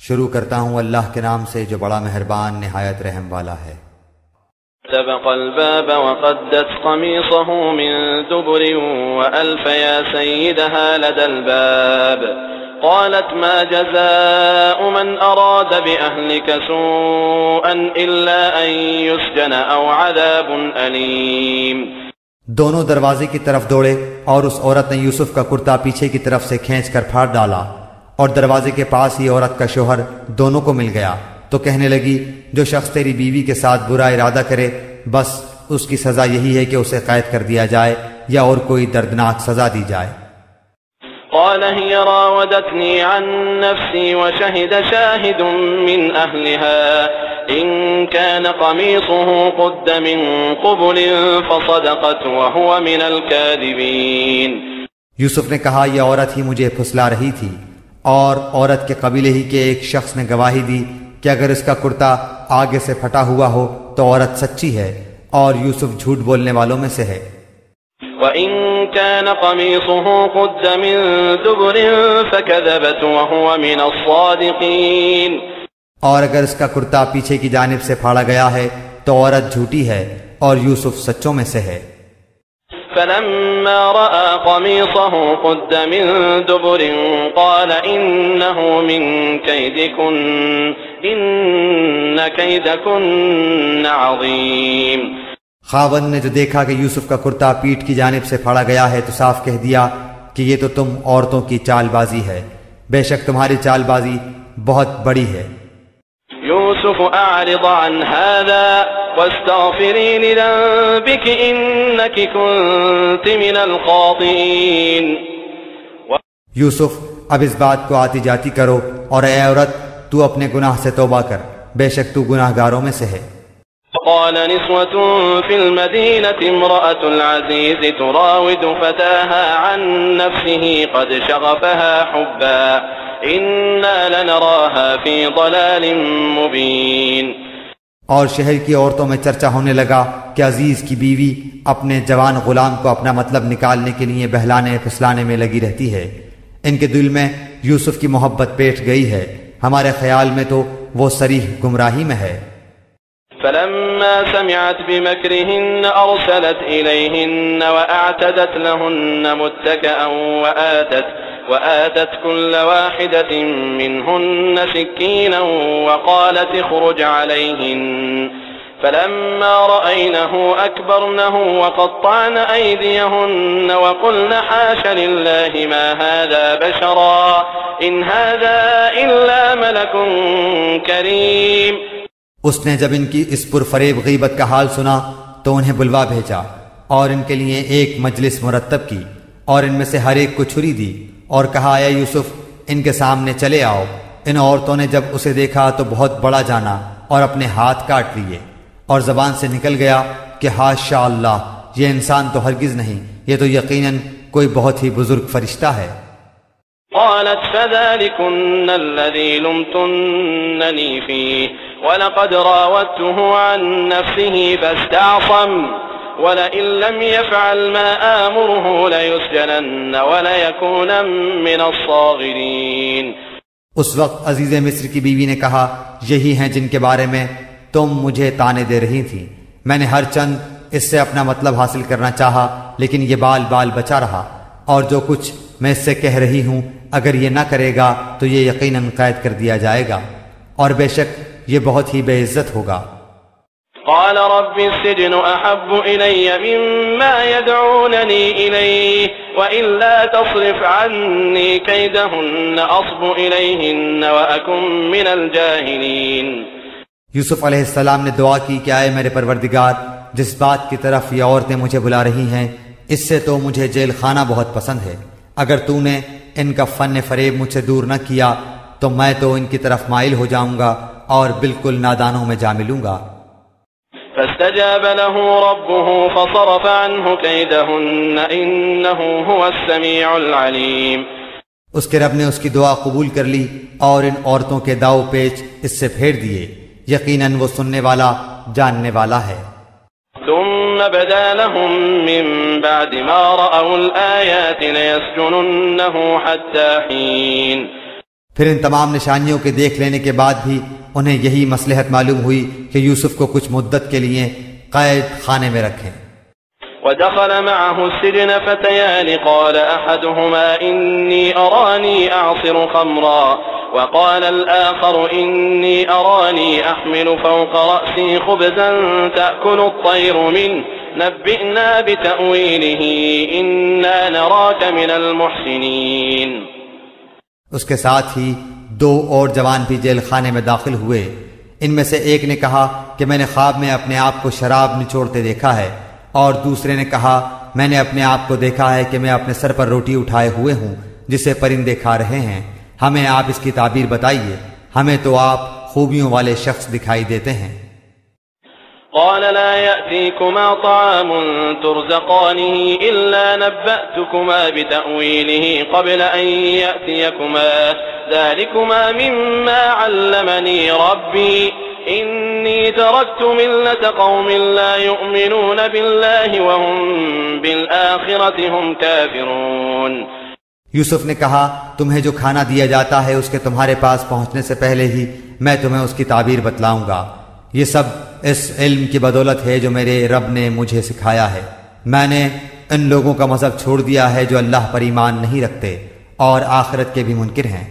شروع کرتا ہوں اللہ کے نام سے جو بڑا مہربان نہایت رحم والا ہے۔ سبق الباب وقدت قميصه من دبر وألف يا سيدها لدى الباب قالت ما جزاء من أراد بأهلك سوءا إلا أن يسجن أو عذاب أليم۔ دونوں دروازے کی طرف دوڑے اور اس عورت نے یوسف کا کرتا پیچھے کی طرف سے کھینچ کر پھاڑ ڈالا، اور دروازے کے پاس ہی عورت کا شوہر دونوں کو مل گیا تو کہنے لگی جو شخص تیری بیوی کے ساتھ برا ارادہ کرے بس اس کی سزا یہی ہے کہ اسے قید کر دیا جائے یا اور کوئی دردناک سزا دی جائے۔ قال هي راودتني عن نفسي وشهد شاهد من أهلها إن كان قميصه قد من قبل فصدقت وهو من الكاذبين۔ یوسف نے کہا یہ عورت ہی مجھے پھسلا رہی تھی، اور عورت کے قبیلے ہی کے ایک شخص نے گواہی دی کہ اگر اس کا کرتا آگے سے پھٹا ہوا ہو تو عورت سچی ہے اور یوسف جھوٹ بولنے والوں میں سے ہے۔ وَإِن كَانَ قَمِيصُهُ قُدَّ مِن دُبُرٍ فَكَذَبَتْ وَهُوَ مِنَ الصَّادِقِينَ، اور اگر اس کا کرتا پیچھے کی جانب سے پھاڑا گیا ہے تو عورت جھوٹی ہے اور یوسف سچوں میں سے ہے۔ فَلَمَّا رَأَى قَمِيصَهُ قُدَّ مِن دُبُرٍ قَالَ إِنَّهُ مِن كَيْدِكُنَّ إِنَّ كَيْدَكُنَّ عَظِيمٌ۔ خاوند نے جو دیکھا کہ یوسف کا کرتا پیٹھ کی جانب سے پھاڑا گیا ہے تو صاف کہہ دیا کہ یہ تو تم عورتوں کی چال بازی ہے، بے شک تمہاری چال بازی بہت بڑی ہے۔ یوسف اعرض عن هذا واستغفری لذنبک انک کنت من الخاطئین۔ یوسف اب اس بات کو آتی جاتی کرو اور اے عورت تو اپنے گناہ سے توبہ کر، بے شک تو گناہ گاروں میں سے ہے۔ قال نسوة في المدينة امرأة العزيز تراود فتاها عن نفسه قد شغفها حبا إنا لنراها في ضلال مبين۔ اور شہر کی عورتوں میں چرچا ہونے لگا کہ عزیز کی بیوی اپنے جوان غلام کو اپنا مطلب نکالنے کے لیے بہلانے پھسلانے میں لگی رہتی ہے، ان کے دل میں یوسف کی محبت پیٹ گئی ہے، ہمارے خیال میں تو وہ صریح گمراہی میں ہے۔ فلما سمعت بمكرهن أرسلت إليهن وأعتدت لهن متكئا وآتت كل واحدة منهن سكينا وقالت اخرج عليهن فلما رأينه أكبرنه وقطعن أيديهن وقلن حاش لله ما هذا بشرا إن هذا إلا ملك كريم۔ اس نے جب ان کی اس پرفریب غیبت کا حال سنا تو انہیں بلوا بھیجا اور ان کے لیے ایک مجلس مرتب کی اور ان میں سے ہر ایک کو چھری دی اور کہا اے یوسف ان کے سامنے چلے آؤ۔ ان عورتوں نے جب اسے دیکھا تو بہت بڑا جانا اور اپنے ہاتھ کاٹ لیے، اور زبان سے نکل گیا کہ حاشا اللہ، یہ انسان تو ہرگز نہیں، یہ تو یقیناً کوئی بہت ہی بزرگ فرشتہ ہے۔ قالت فذلكن الذي لمتنني فيه وَلَقَدْ رَاوَدتُّهُ عَن نَّفْسِهِ فَاسْتَعْصَمَ وَلَئِن لَّمْ يَفْعَلْ مَا آمُرُهُ لَيُسْجَنَنَّ وَلَيَكُونًا مِّنَ الصَّاغِرِينَ۔ اس وقت عزیز مصر کی بیوی نے کہا یہی ہیں جن کے بارے میں تم مجھے تانے دے رہی تھی، میں نے ہر چند اس سے اپنا مطلب حاصل کرنا چاہا لیکن یہ بال بچا رہا، اور جو کچھ میں اس سے کہہ رہی ہوں اگر یہ نہ کرے گا تو یہ یقیناً قید کر دیا جائے گا، اور بے شک یہ بہت ہی بے عزت ہوگا۔ قال رب السجن احب الي مما يدعونني اليه والا تصرف عني كيدهن اصب اليهن واكن من الجاهلين۔ یوسف علیہ السلام نے دعا کی کہ اے میرے پروردگار، جس بات کی طرف یہ عورتیں مجھے بلا رہی ہیں اس سے تو مجھے جیل خانہ بہت پسند ہے، اگر تو نے ان کا فن فریب مجھ سے دور نہ کیا تو میں تو ان کی طرف مائل ہو جاؤں گا اور بالکل نادانوں میں جا ملوں گا۔ فاستجاب له ربه فصرف عنه كيدهن انه هو السميع العليم۔ اس کے رب نے اس کی دعا قبول کر لی اور ان عورتوں کے داؤ پیچ اس سے پھیر دیے، یقیناً وہ سننے والا جاننے والا ہے۔ ثم بدا لهم من بعد ما رأوا الآيات ليسجننه حتى حين۔ پھر ان تمام نشانیوں کے دیکھ لینے کے بعد بھی انہیں یہی مصلحت معلوم ہوئی کہ یوسف کو کچھ مدت کے لیے قید خانے میں رکھیں۔ ودخل معه السجن فتيان قال أحدهما إني أراني أعصر خمرا وقال الآخر إني أراني أحمل فوق رأسي خبزا تأكل الطير منه نبئنا بتأويله إنا نراك من المحسنين۔ اس کے ساتھ ہی دو اور جوان بھی جیل خانے میں داخل ہوئے۔ ان میں سے ایک نے کہا کہ میں نے خواب میں اپنے آپ کو شراب نچوڑتے دیکھا ہے، اور دوسرے نے کہا میں نے اپنے آپ کو دیکھا ہے کہ میں اپنے سر پر روٹی اٹھائے ہوئے ہوں جسے پرندے کھا رہے ہیں، ہمیں آپ اس کی تعبیر بتائیے، ہمیں تو آپ خوبیوں والے شخص دکھائی دیتے ہیں۔ قال لا يأتيكما طعام ترزقانه إلا نبأتكما بتأويله قبل أن يأتيكما ذلكما مما علمني ربي إني تركت ملة قوم لا يؤمنون بالله وهم بالآخرة هم كافرون۔ یوسف نے کہا تمہیں جو کھانا دیا جاتا ہے اس کے تمہارے پاس پہنچنے سے پہلے ہی میں تمہیں اس کی تعبیر بتلاؤں گا، یہ سب اس علم کی بدولت ہے جو میرے رب نے مجھے سکھایا ہے۔ میں نے ان لوگوں کا مذہب چھوڑ دیا ہے جو اللہ پر ایمان نہیں رکھتے اور آخرت کے بھی منکر ہیں۔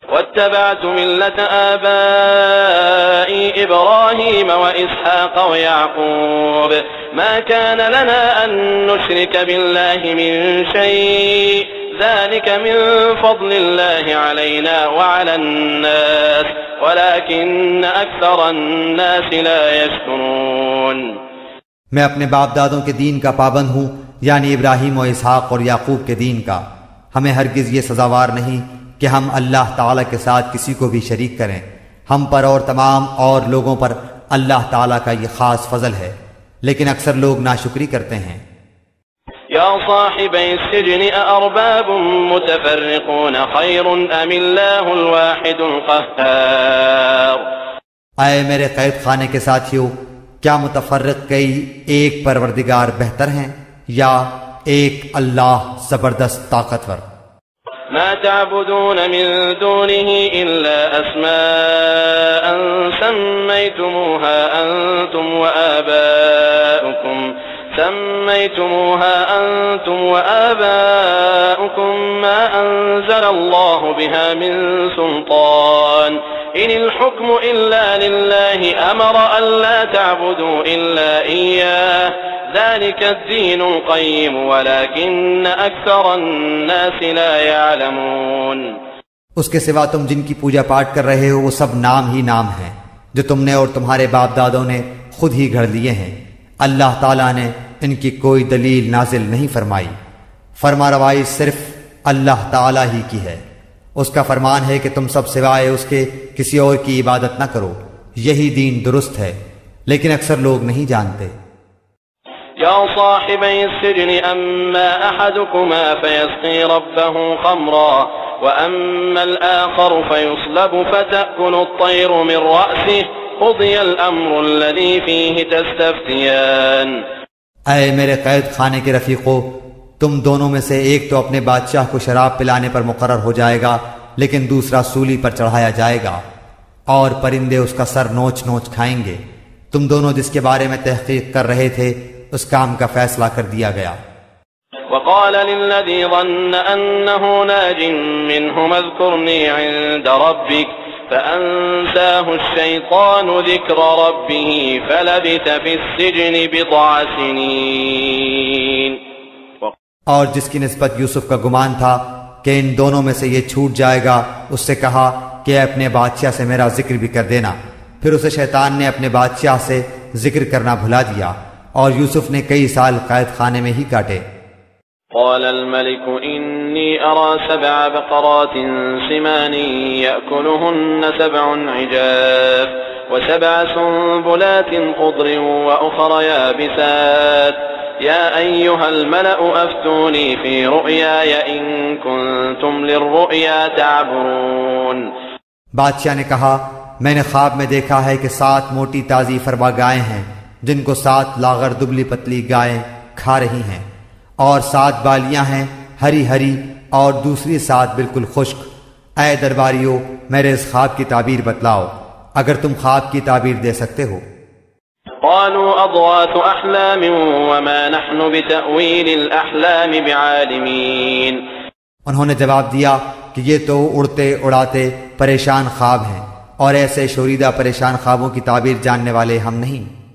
واتبعت ملة آبائي إبراهيم وإسحاق ويعقوب ما كان لنا أن نشرك بالله من شيء ذلك من فضل الله علينا وعلى الناس ولكن أكثر الناس لا يشكرون۔ میں اپنے باپ دادوں کے دین کا پابند ہوں، یعنی ابراہیم و اسحاق اور یعقوب کے دین کا۔ ہمیں ہرگز یہ سزاوار نہیں کہ ہم اللہ تعالیٰ کے ساتھ کسی کو بھی شریک کریں۔ ہم پر اور تمام اور لوگوں پر اللہ تعالیٰ کا یہ خاص فضل ہے، لیکن اکثر لوگ ناشکری کرتے ہیں۔ يا صاحبي السجن أأرباب متفرقون خير أم الله الواحد القهار۔ اے میرے قید خانے کے ساتھیو، کیا متفرق کئی ایک پروردگار بہتر ہیں یا ایک اللہ زبردست طاقتور؟ ما تعبدون من دونه إلا أسماء سميتموها أنتم وآباؤكم ما أنزل الله بها من سلطان إن الحكم إلا لله أمر ألا تعبدوا إلا إياه ذلك الدين القيم ولكن أكثر الناس لا يعلمون۔ اس کے سوا تم جن کی پوجا پاٹ کر رہے ہو وہ سب نام ہی نام ہیں جو تم نے اور تمہارے باپ دادوں نے خود ہی گھڑ لیے ہیں۔ اللہ تعالیٰ نے ان کی کوئی دلیل نازل نہیں فرمائی، فرما روائی صرف اللہ تعالیٰ ہی کی ہے۔ اس کا فرمان ہے کہ تم سب سوائے اس کے کسی اور کی عبادت نہ کرو، یہی دین درست ہے، لیکن اکثر لوگ نہیں جانتے۔ يا صاحبي السجن أما أحدكما فيسقي ربه خمرا وأما الآخر فيصلب فتأكل الطير من رأسه قضي الأمر الذي فيه تستفتيان۔ اے میرے قید خانے کے رفیقو، تم دونوں میں سے ایک تو اپنے بادشاہ کو شراب پلانے پر مقرر ہو جائے گا، لیکن دوسرا سولی پر چڑھایا جائے گا اور پرندے اس کا سر نوچ نوچ کھائیں گے۔ تم دونوں جس کے بارے میں تحقیق کر رہے تھے اس کام کا فیصلہ کر دیا گیا۔ وقال للذي ظن أنه ناج منهم اذكرني عند ربك فأنساه الشيطان ذكر ربه فلبث في السجن بضع سنين۔ اور جس کی نسبت یوسف کا گمان تھا کہ ان دونوں میں سے یہ چھوٹ جائے گا، اس سے کہا کہ اپنے بادشاہ سے میرا ذکر بھی کر دینا، پھر اسے شیطان نے اپنے بادشاہ سے ذکر کرنا بھلا دیا اور یوسف نے کئی سال قید خانے میں ہی کاٹے۔ قال الملك إني أرى 7 بقرات سمان يأكلهن 7 عجاف و7 سنبلات خضر وأخر يابسات يا أيها الملأ أفتوني في رؤياي إن كنتم للرؤيا تعبرون۔ بادشاہ نے کہا میں نے خواب میں دیکھا ہے کہ 7 موٹی تازی فربا گائیں ہیں جن کو 7 لاغر دبلی پتلی گائیں کھا رہی ہیں، اور 7 بالیاں ہیں ہری ہری اور دوسری 7 بالکل خشک۔ اے درباریو میرے اس خواب کی تعبیر بتلاؤ اگر تم خواب کی تعبیر دے سکتے ہو۔ قالوا أضغاث أحلام وما نحن بتأويل الأحلام بعالمين۔ انہوں نے جواب دیا کہ یہ تو اڑتے اڑاتے پریشان خواب ہیں اور ایسے شوریدہ پریشان خوابوں کی تعبیر جاننے والے ہم نہیں۔